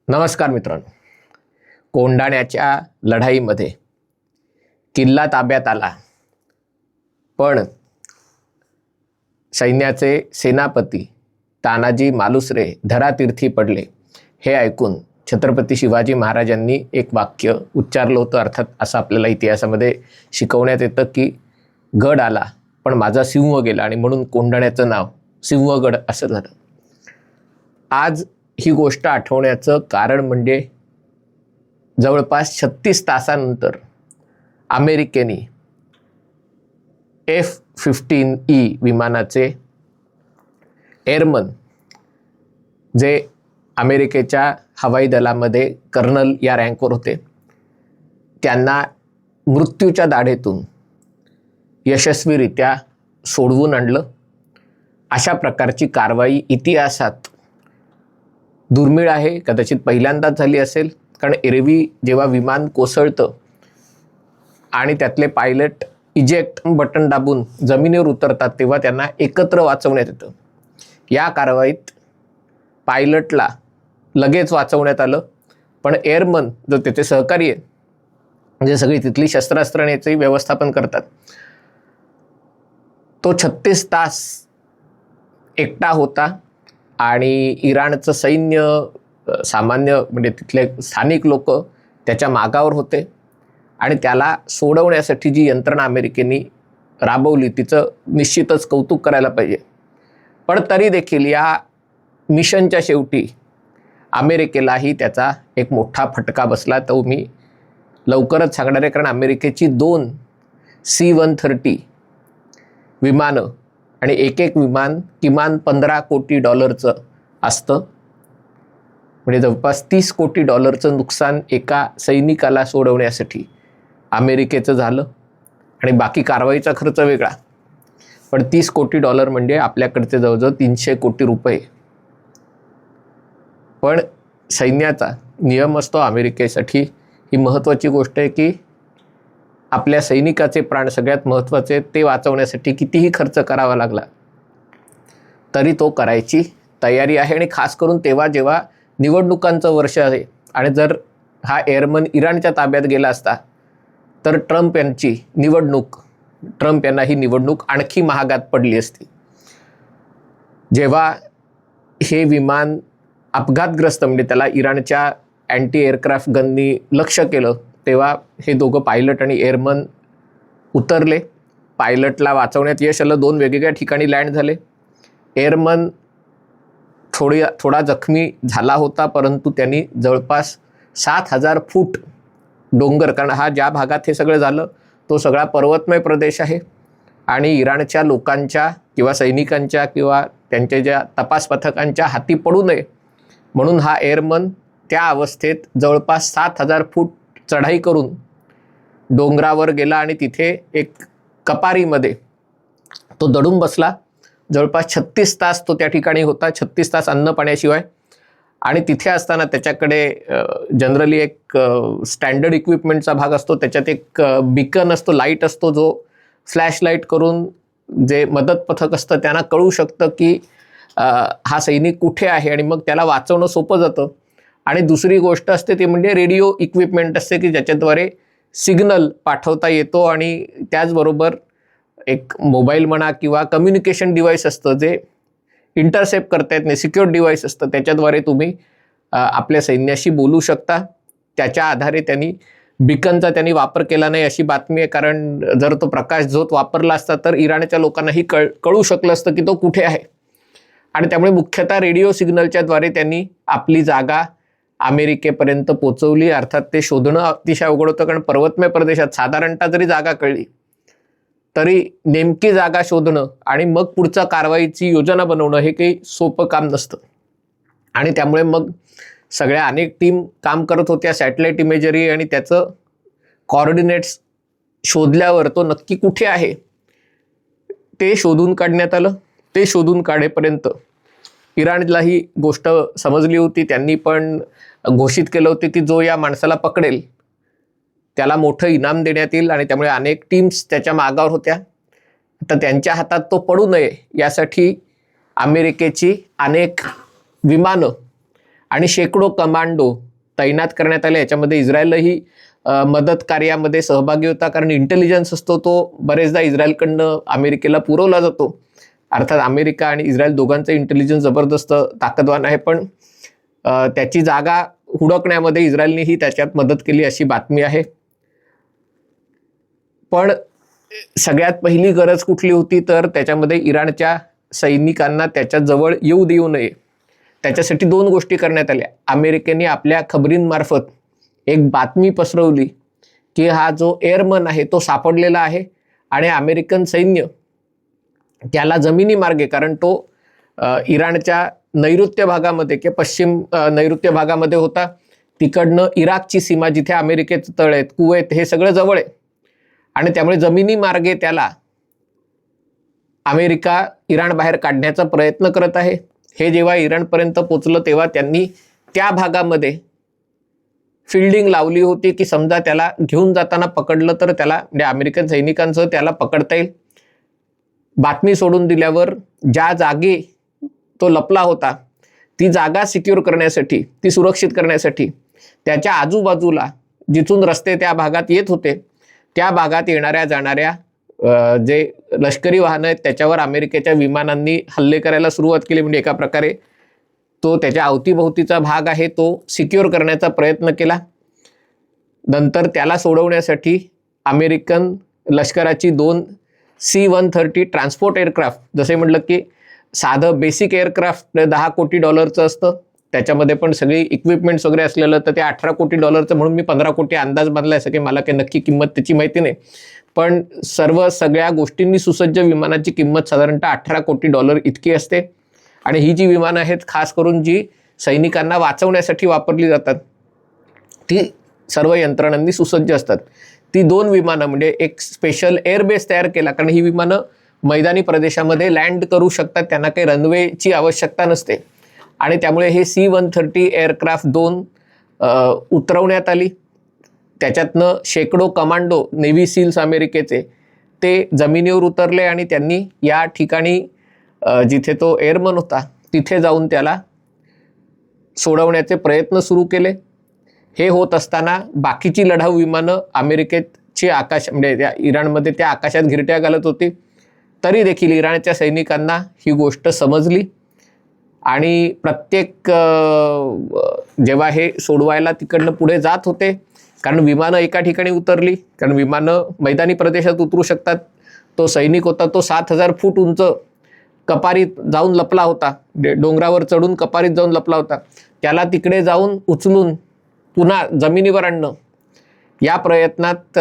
नमस्कार मित्रांनो, कोंढाण्याच्या लढाईमध्ये किल्ला ताब्यात आला, पण सैन्याचे सेनापती तानाजी मालुसरे धरातीर्थी पडले. हे ऐकून छत्रपती शिवाजी महाराजांनी एक वाक्य उच्चारलं होतं. अर्थात असं आपल्याला इतिहासामध्ये शिकवण्यात येतं की गड आला पण माझा सिंह गेला, आणि म्हणून कोंढाण्याचं नाव सिंहगड असं झालं. आज ही गोष्ट आठवण्याचं कारण म्हणजे जवळपास 36 तासानंतर अमेरिकेने F-15E विमानाचे एअरमन, जे अमेरिकेच्या हवाई दलामध्ये कर्नल या रँकवर होते, त्यांना मृत्यूच्या दाढेतून यशस्वीरित्या सोडवून आणलं. अशा प्रकारची कारवाई इतिहासात दुर्मिळ आहे, कदाचित पहिल्यांदाच झाली असेल. कारण एरवी जेव्हा विमान कोसळतं आणि त्यातले पायलट इजेक्ट बटन दाबून जमिनीवर उतरतात तेव्हा त्यांना एकत्र वाचवण्यात येतं. या कारवाईत पायलटला लगेच वाचवण्यात आलं, पण एअरमन जो त्याचे सहकारी आहे, म्हणजे सगळी तिथली शस्त्रास्त्र याचंही व्यवस्थापन करतात, तो 36 तास एकटा होता. आणि इराणचं सैन्य, सामान्य म्हणजे तिथले स्थानिक लोक त्याच्या मागावर होते, आणि त्याला सोडवण्यासाठी जी यंत्रणा अमेरिकेने राबवली तिचं निश्चितच कौतुक करायला पाहिजे. पण तरी देखील या मिशनच्या शेवटी अमेरिकेलाही त्याचा एक मोठा फटका बसला. तो मी लवकरच सांगणार आहे, कारण अमेरिकेची 2 C-130 विमानं आणि एक विमान किमान $15 कोटी असतं. म्हणजे जवळपास $30 कोटी नुकसान एका सैनिकाला सोडवण्यासाठी अमेरिकेचं झालं, आणि बाकी कारवाईचा खर्च वेगळा. पण $30 कोटी म्हणजे आपल्याकडचे जवळजवळ 300 कोटी रुपये. पण सैन्याचा नियम असतो अमेरिकेसाठी, ही महत्त्वाची गोष्ट आहे की आपल्या सैनिकाचे प्राण सगळ्यात महत्त्वाचे, ते वाचवण्यासाठी कितीही खर्च करावा लागला तरी तो करायची तयारी आहे. आणि खास करून तेव्हा जेव्हा निवडणुकांचं वर्ष आहे, आणि जर हा एअरमन इराणच्या ताब्यात गेला असता तर ट्रम्प यांना ही निवडणूक आणखी महागात पडली असती. जेव्हा हे विमान अपघातग्रस्त, म्हणजे त्याला इराणच्या अँटी एअरक्राफ्ट गननी लक्ष केलं, तेव्हा हे दोघं पायलट आणि एअरमन उतरले. पायलटला वाचवण्यात यश आलं, 2 वेगवेगळ्या ठिकाणी लँड झाले. एअरमन थोडा जखमी झाला होता, परंतु त्यांनी जवळपास 7,000 फूट डोंगर, कारण हा ज्या भागात हे सगळं झालं तो सगळा पर्वतमय प्रदेश आहे, आणि इराणच्या लोकांच्या किंवा सैनिकांच्या किंवा त्यांच्या ज्या तपास पथकांच्या हाती पडू नये म्हणून हा एअरमन त्या अवस्थेत जवळपास 7,000 फूट चढाई करून डोंगरावर गेला, आणि तिथे एक कपारीमध्ये तो दडून बसला. जवळपास 36 तास तो त्या ठिकाणी होता, 36 तास अन्न पाण्याशिवाय. आणि तिथे असताना त्याच्याकडे जनरली एक स्टँडर्ड इक्विपमेंटचा भाग असतो, त्याच्यात एक बिकन असतो, लाईट असतो, जो फ्लॅश लाईट करून जे मदत पथक असतं त्यांना कळू शकतं की हा सैनिक कुठे आहे, आणि मग त्याला वाचवणं सोपं जातं. आणि दुसरी गोष्ट असते ती म्हणजे रेडिओ इक्विपमेंट असते की ज्याच्याद्वारे सिग्नल पाठवता येतो, आणि त्याचबरोबर एक मोबाईल म्हणा किंवा कम्युनिकेशन डिव्हाइस असतं जे इंटरसेप्ट करता येत नाही, सिक्युअर डिव्हाइस असतं, त्याच्याद्वारे तुम्ही आपल्या सैन्याशी बोलू शकता. त्याच्या आधारे बिकनचा त्यांनी वापर केला नाही अशी बातमी आहे, कारण जर तो प्रकाश झोत वापरला असता तर इराणच्या लोकांनाही कळू शकलं असतं की तो कुठे आहे. आणि त्यामुळे मुख्यतः रेडिओ सिग्नलच्याद्वारे त्यांनी आपली जागा अमेरिकेपर्यंत पोचवली. अर्थात ते शोधणं अतिशय अवघड होतं, कारण पर्वतमय प्रदेशात साधारणतः जरी जागा कळली तरी नेमकी जागा शोधणं आणि मग पुढच्या कारवाईची योजना बनवणं हे काही सोपं काम नसतं. आणि त्यामुळे मग सगळ्या अनेक टीम काम करत होत्या, सॅटेलाइट इमेजरी आणि त्याचं कॉर्डिनेट्स शोधल्यावर तो नक्की कुठे आहे ते शोधून काढण्यात आलं. ते शोधून काढेपर्यंत इराणला ही गोष्ट समजली होती. त्यांनी पण घोषित केलं होते की जो या माणसाला पकडेल त्याला मोठं इनाम देण्यात येईल आणि त्यामुळे अनेक टीम्स त्याच्या मागावर होत्या. तर त्यांच्या हातात तो पडू नये यासाठी अमेरिकेची अनेक विमानं आणि शेकडो कमांडो तैनात करण्यात आले. याच्यामध्ये इस्रायलही मदत कार्यामध्ये सहभागी होता, कारण इंटेलिजन्स असतो तो बरेचदा इस्रायलकडनं अमेरिकेला पुरवला जातो. अर्थात अमेरिका आणि इस्रायल दोघांचं इंटेलिजन्स जबरदस्त ताकदवान आहे, पण त्याची जागा हुडकण्यामध्ये इस्रायलनेही त्याच्यात मदत केली अशी बातमी आहे. पण सगळ्यात पहिली गरज कुठली होती, तर त्याच्यामध्ये इराणच्या सैनिकांना त्याच्या जवळ येऊ देऊ नये. त्याच्यासाठी 2 गोष्टी करण्यात आल्या. अमेरिकेने आपल्या खबरींमार्फत एक बातमी पसरवली की हा जो एअरमन आहे तो सापडलेला आहे आणि अमेरिकन सैन्य त्याला जमिनी मार्गे, कारण तो इराणच्या नैऋत्य भागामध्ये किंवा पश्चिम नैऋत्य भागामध्ये होता, तिकडनं इराकची सीमा जिथे अमेरिकेचं तळ आहेत, कुवेत, हे सगळं जवळ आहे आणि त्यामुळे जमिनी मार्गे त्याला अमेरिका इराण बाहेर काढण्याचा प्रयत्न करत आहे. हे जेव्हा इराणपर्यंत पोचलं तेव्हा त्यांनी त्या भागामध्ये फिल्डिंग लावली होती की समजा त्याला घेऊन जाताना पकडलं तर त्याला, म्हणजे अमेरिकन सैनिकांचं त्याला पकडता येईल. बातमी सोडून दिल्यावर ज्या जागी तो लपला होता ती जागा सिक्युअर करण्यासाठी, ती सुरक्षित करण्यासाठी त्याच्या आजूबाजूला जिथून रस्ते त्या भागात येत होते त्या भागात येणाऱ्या जाणाऱ्या जे लष्करी वाहनं आहेत त्याच्यावर अमेरिकेच्या विमानांनी हल्ले करायला सुरुवात केली. म्हणजे एका प्रकारे तो त्याच्या अवतीभोवतीचा भाग आहे तो सिक्युअर करण्याचा प्रयत्न केला. नंतर त्याला सोडवण्यासाठी अमेरिकन लष्कराची 2 C-130 ट्रान्सपोर्ट एअरक्राफ्ट, जसे म्हटलं की साधं बेसिक एअरक्राफ्ट $10 कोटी असतं, त्याच्यामध्ये पण सगळी इक्विपमेंट्स वगैरे असलेलं, तर ते $18 कोटी म्हणून मी 15 कोटी अंदाज बांधला, असं की मला काही नक्की किंमत त्याची माहिती नाही. पण सगळ्या गोष्टींनी सुसज्ज विमानाची किंमत साधारणतः $18 कोटी इतकी असते. आणि ही जी विमानं आहेत खास करून जी सैनिकांना वाचवण्यासाठी वापरली जातात ती सर्व यंत्रणांनी सुसज्ज असतात. ती 2 विमानं, म्हणजे एक स्पेशल एअरबेस तयार केला, कारण ही विमानं मैदानी प्रदेशामध्ये लँड करू शकतात, त्यांना काही रनवेची आवश्यकता नसते आणि त्यामुळे हे C-130 एअरक्राफ्ट 2 उतरवण्यात आली. त्याच्यातनं शेकडो कमांडो, नेव्ही सील्स अमेरिकेचे, ते जमिनीवर उतरले आणि त्यांनी या ठिकाणी जिथे तो एअरमन होता तिथे जाऊन त्याला सोडवण्याचे प्रयत्न सुरू केले. हे होत असताना बाकीची लढाऊ विमानं अमेरिकेची म्हणजे त्या इराणमध्ये त्या आकाशात घिरट्या घालत होती. तरी देखील इराणच्या सैनिकांना ही गोष्ट समजली आणि प्रत्येक जेव्हा हे सोडवायला तिकडनं पुढे जात होते, कारण विमानं एका ठिकाणी उतरली, कारण विमानं मैदानी प्रदेशात उतरू शकतात. तो सैनिक होता तो 7,000 फूट उंच कपारीत जाऊन लपला होता, डोंगरावर चढून कपारीत जाऊन लपला होता. त्याला तिकडे जाऊन उचलून पुन्हा जमिनीवर आणणं, या प्रयत्नात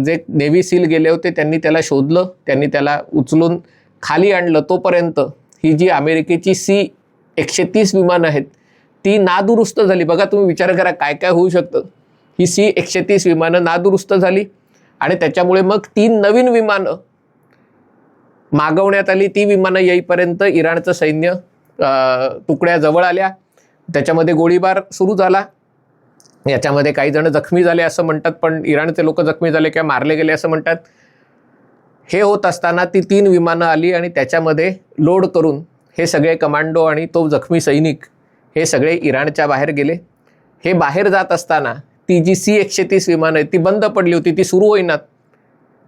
जे नेव्ही सील गेले होते त्यांनी त्याला शोधलं, त्यांनी त्याला उचलून खाली आणलं. तोपर्यंत ही जी अमेरिकेची C-130 विमानं आहेत ती नादुरुस्त झाली. बघा तुम्ही विचार करा काय काय होऊ शकतं. ही C-130 विमानं नादुरुस्त झाली आणि त्याच्यामुळे मग 3 नवीन विमानं मागवण्यात आली. ती विमानं येईपर्यंत इराणचं सैन्य तुकड्या जवळ आल्या, त्याच्यामध्ये गोळीबार सुरू झाला. याच्यामध्ये काही जण जखमी झाले असं म्हणतात, पण इराणचे लोक जखमी झाले किंवा मारले गेले असं म्हणतात. हे होत असताना ती 3 विमानं आली आणि त्याच्यामध्ये लोड करून हे सगळे कमांडो आणि तो जखमी सैनिक हे सगळे इराणच्या बाहेर गेले. हे बाहेर जात असताना ती जी C-130 विमानं आहेत ती बंद पडली होती, ती सुरू होईनात.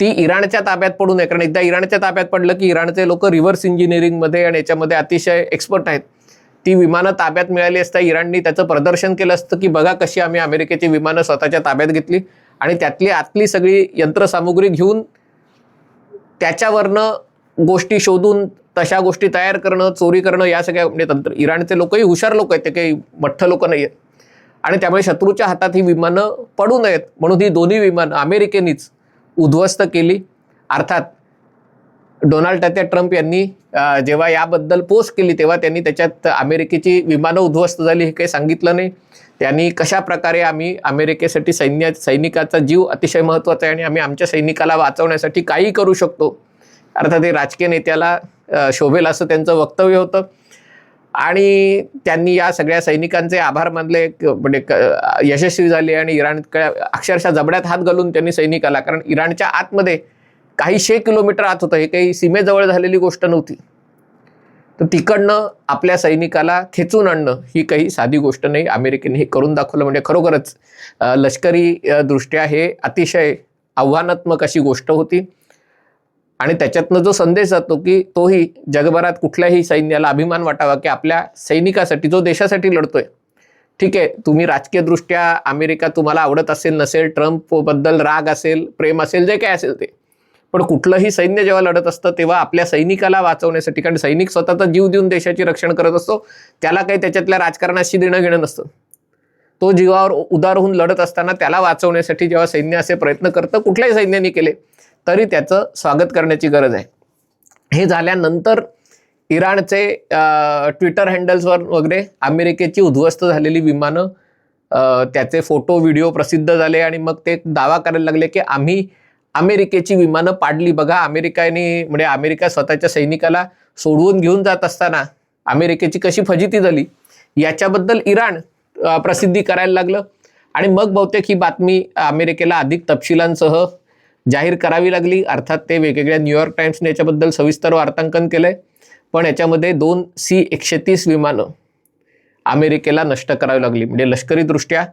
ती इराणच्या ताब्यात पडू नये, कारण एकदा इराणच्या ताब्यात पडलं की इराणचे लोक रिव्हर्स इंजिनिअरिंगमध्ये आणि याच्यामध्ये अतिशय एक्सपर्ट आहेत. ती विमानं ताब्यात मिळाली असता इराणनी त्याचं प्रदर्शन केलं असतं की बघा कशी आम्ही अमेरिकेची विमानं स्वतःच्या ताब्यात घेतली आणि त्यातली आतली सगळी यंत्रसामुग्री घेऊन त्याच्यावरनं गोष्टी शोधून तशा गोष्टी तयार करणं, चोरी करणं, या सगळ्या म्हणजे तंत्र. इराणचे लोकही हुशार लोक आहेत, ते काही मठ्ठ लोक नाही आहेत आणि त्यामुळे शत्रूच्या हातात ही विमानं पडू नयेत म्हणून ही दोन्ही विमानं अमेरिकेनीच उद्ध्वस्त केली. अर्थात डोनाल्ड ट्रम्प यांनी जेव्हा याबद्दल पोस्ट केली तेव्हा त्यांनी त्याच्यात अमेरिकेची विमानं उद्ध्वस्त झाली हे काही सांगितलं नाही. त्यांनी कशा प्रकारे आम्ही अमेरिकेसाठी सैनिकाचा जीव अतिशय महत्त्वाचा आहे आणि आम्ही आमच्या सैनिकाला वाचवण्यासाठी काही करू शकतो, अर्थात हे राजकीय नेत्याला शोभेल असं त्यांचं वक्तव्य होतं. आणि त्यांनी या सगळ्या सैनिकांचे आभार मानले, म्हणजे यशस्वी झाले आणि इराणकडे अक्षरशः जबड्यात हात घालून त्यांनी सैनिकाला, कारण इराणच्या आतमध्ये काही 100 किलोमीटर आत होतं, हे काही सीमेजवळ झालेली गोष्ट नव्हती, तर तिकडनं आपल्या सैनिकाला खेचून आणणं ही काही साधी गोष्ट नाही. अमेरिकेने हे करून दाखवलं, म्हणजे खरोखरच लष्करी दृष्ट्या हे अतिशय आव्हानात्मक अशी गोष्ट होती. आणि त्याच्यातनं जो संदेश जातो की तोही जगभरात कुठल्याही सैन्याला अभिमान वाटावा की आपल्या सैनिकासाठी, जो देशासाठी लढतोय, ठीक आहे तुम्ही राजकीयदृष्ट्या अमेरिका तुम्हाला आवडत असेल नसेल, ट्रम्पबद्दल राग असेल, प्रेम असेल, जे काय असेल ते, पण कुठलंही सैन्य जेव्हा लढत असतं तेव्हा आपल्या सैनिकाला वाचवण्यासाठी, कारण सैनिक स्वतःचा जीव देऊन देशाची रक्षण करत असतो, त्याला काही त्याच्यातल्या राजकारणाशी देणं घेणं नसतं. तो जीवावर उदार होऊन लढत असताना त्याला वाचवण्यासाठी जेव्हा सैन्य असे प्रयत्न करतं, कुठल्याही सैन्याने केले तरी त्याचं स्वागत करण्याची गरज आहे. हे झाल्यानंतर इराणचे ट्विटर हँडल्सवर वगैरे अमेरिकेची उद्ध्वस्त झालेली विमानं, त्याचे फोटो व्हिडिओ प्रसिद्ध झाले आणि मग ते दावा करायला लागले की आम्ही अमेरिकेची विमानं पाडली. बघा, म्हणजे अमेरिका स्वतःच्या सैनिकाला सोडवून घेऊन जात असताना अमेरिकेची कशी फजिती झाली याच्याबद्दल इराण प्रसिद्धी करायला लागलं. आणि मग बहुतेक ही बातमी अमेरिकेला अधिक तपशिलांसह जाहीर करावी लागली. अर्थात ते वेगवेगळ्या न्यूयॉर्क टाइम्सने याच्याबद्दल सविस्तर वार्तांकन केलंय, पण याच्यामध्ये 2 C-130 विमानं अमेरिकेला नष्ट करावी लागली. म्हणजे लष्करीदृष्ट्या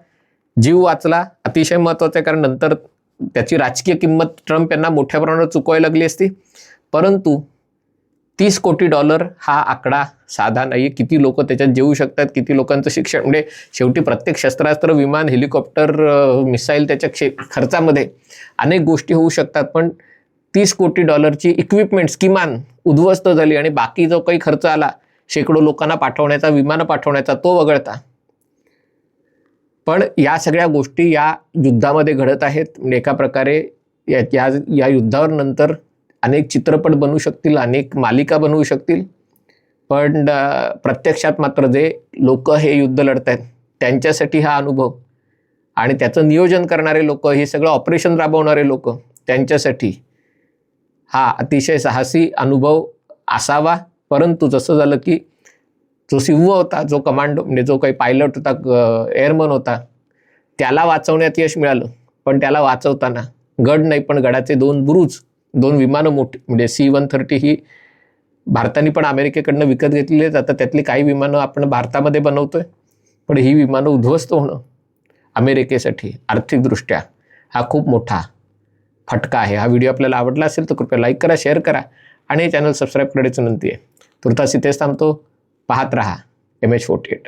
जीव वाचला, अतिशय महत्त्वाचं आहे, कारण नंतर त्याची राजकीय किंमत ट्रम्प यांना मोठ्या प्रमाणात चुकवायला लागली असती. परंतु $30 कोटी हा आकडा साधा नाही. किती लोक त्याच्यात जेवू शकतात, किती लोकांचं शिक्षण, म्हणजे शेवटी प्रत्येक शस्त्रास्त्र, विमान, हेलिकॉप्टर, मिसाईल, त्याच्या खर्चामध्ये अनेक गोष्टी होऊ शकतात. पण $30 कोटी इक्विपमेंट्स किमान उद्ध्वस्त झाली आणि बाकी जो काही खर्च आला शेकडो लोकांना पाठवण्याचा, विमानं पाठवण्याचा, तो वगळता. पण या सगळ्या गोष्टी या युद्धामध्ये घडत आहेत. म्हणजे एका प्रकारे या युद्धावर नंतर अनेक चित्रपट बनवू शकतील, अनेक मालिका बनवू शकतील, पण प्रत्यक्षात मात्र जे लोक हे युद्ध लढत आहेत त्यांच्यासाठी हा अनुभव, आणि त्याचं नियोजन करणारे लोक, हे सगळं ऑपरेशन राबवणारे लोक, त्यांच्यासाठी हा अतिशय साहसी अनुभव असावा. परंतु जसं झालं की जो सिंह होता, जो कमांडो, म्हणजे जो काही पायलट होता, एअरमन होता, त्याला वाचवण्यात यश मिळालं. पण त्याला वाचवताना गड नाही, पण गडाचे 2 बुरुज, 2 विमानं मोठी, म्हणजे C-130 ही भारताने पण अमेरिकेकडनं विकत घेतलेली आहेत. आता त्यातली काही विमानं आपण भारतामध्ये बनवतोय, पण ही विमानं उद्ध्वस्त होणं अमेरिकेसाठी आर्थिकदृष्ट्या हा खूप मोठा फटका आहे. हा व्हिडिओ आपल्याला आवडला असेल तर कृपया लाईक करा, शेअर करा आणि चॅनल सबस्क्राईब करायची विनंती आहे. तुर्तास इथेच थांबतो. पाहत रहा MH48.